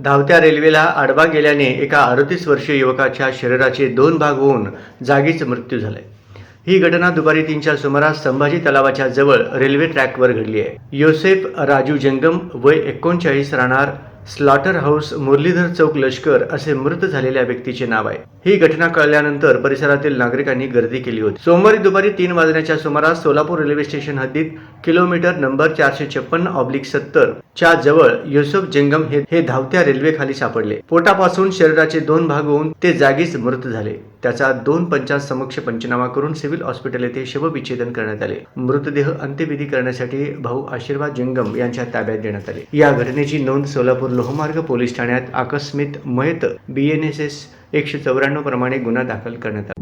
धावत्या रेल्वेला आडवा गेल्याने एका 38 वर्षीय युवकाच्या शरीराचे 2 भाग होऊन जागीच मृत्यू झालाय। ही घटना दुपारी 3च्या सुमारास संभाजी तलावाच्या जवळ रेल्वे ट्रॅकवर घडली आहे। योसेफ राजू जंगम वय 39 राहणार स्लॉटर हाऊस मुरलीधर चौक लष्कर असे मृत झालेल्या व्यक्तीचे नाव आहे। ही घटना कळल्यानंतर परिसरातील नागरिकांनी गर्दी केली होती। सोमवारी दुपारी 3 वाजण्याच्या सुमारास सोलापूर रेल्वे स्टेशन हद्दीत किलोमीटर नंबर 456/70 च्या जवळ युसुफ जंगम हे धावत्या रेल्वे खाली सापडले। पोटापासून शरीराचे 2 भाग होऊन ते जागीच मृत झाले। त्याचा 2 पंचांसमक्ष पंचनामा करून सिव्हिल हॉस्पिटल येथे शवविच्छेदन करण्यात आले। मृतदेह अंत्यविधी करण्यासाठी भाऊ आशीर्वाद जंगम यांच्या ताब्यात देण्यात आले। या घटनेची नोंद सोलापूर लोहमार्ग पोलीस ठाण्यात आकस्मिक मयत BNSS 194 प्रमाणे गुन्हा दाखल करण्यात आला।